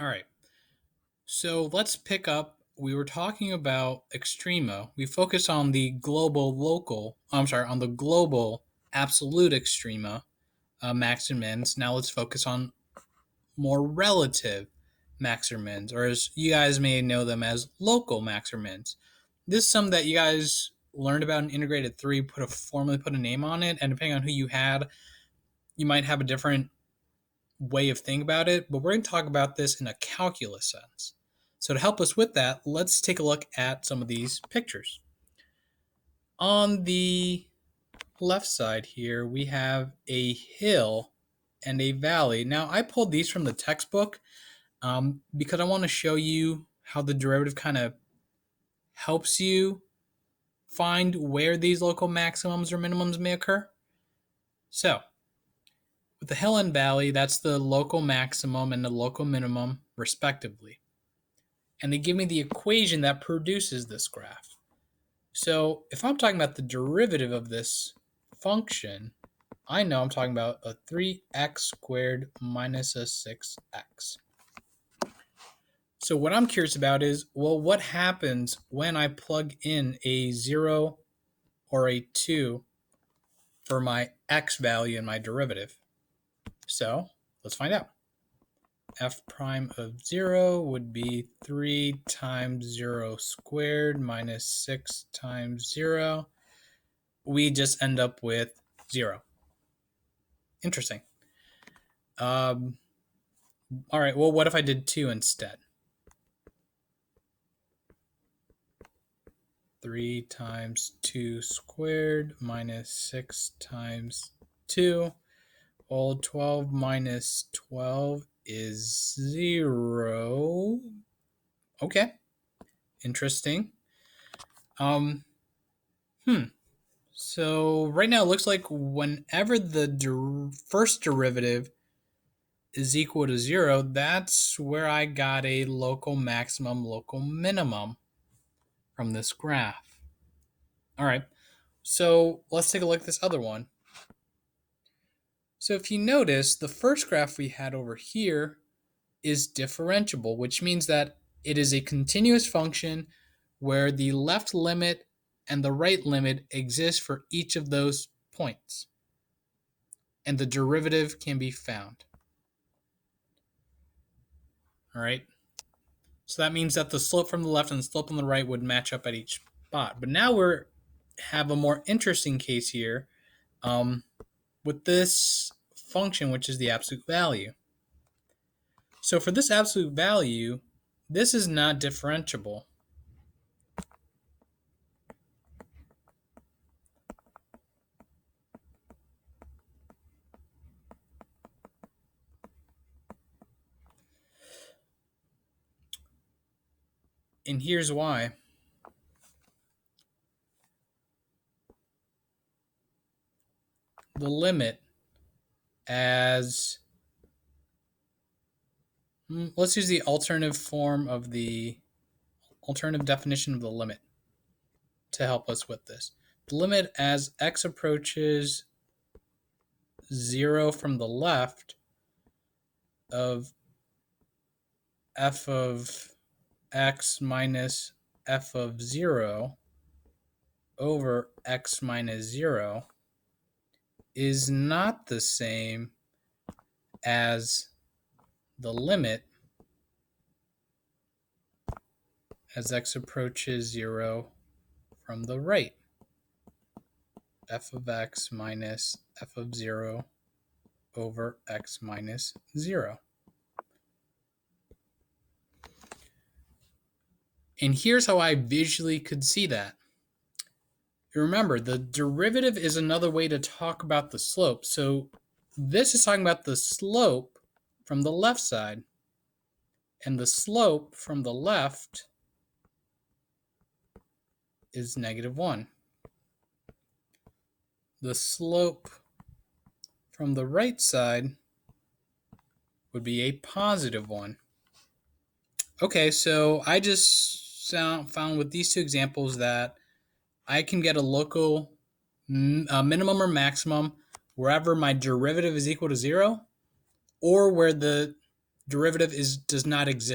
All right. So let's pick up. We were talking about extrema. We focused on the global local, on the global absolute extrema, max and mins. Now let's focus on more relative max or mins, or as you guys may know them as local max or mins. This is something that you guys learned about in integrated 3, formally put a name on it, and depending on who you had, you might have a different way of thinking about it, but we're going to talk about this in a calculus sense. So to help us with that, let's take a look at some of these pictures. On the left side here, we have a hill and a valley. Now, I pulled these from the textbook because I want to show you how the derivative kind of helps you find where these local maximums or minimums may occur. So, with the hill and valley, that's the local maximum and the local minimum, respectively. And they give me the equation that produces this graph. So if I'm talking about the derivative of this function, I know I'm talking about a 3x squared minus a 6x. So what I'm curious about is, well, what happens when I plug in a 0 or a 2 for my x value in my derivative? So let's find out. F prime of 0 would be 3 times 0 squared minus 6 times 0. We just end up with 0. Interesting. All right, well, what if I did 2 instead? 3 times 2 squared minus 6 times 2. Well, 12 minus 12 is 0. Okay, interesting. So right now it looks like whenever the first derivative is equal to 0, that's where I got a local maximum, local minimum from this graph. All right, so let's take a look at this other one. So if you notice, the first graph we had over here is differentiable, which means that it is a continuous function where the left limit and the right limit exist for each of those points, and the derivative can be found. All right. So that means that the slope from the left and the slope on the right would match up at each spot. But now we have a more interesting case here with this function, which is the absolute value. So for this absolute value, this is not differentiable. And here's why. The limit as, let's use the alternative definition of the limit to help us with this. The limit as x approaches 0 from the left of f of x minus f of 0 over x minus 0 is not the same as the limit as x approaches 0 from the right, f of x minus f of 0 over x minus 0. And here's how I visually could see that. Remember, the derivative is another way to talk about the slope. So this is talking about the slope from the left side, and the slope from the left is -1. The slope from the right side would be a +1. Okay, so I just found with these two examples that I can get a local minimum or maximum wherever my derivative is equal to 0, or where the Derivative is does not exist.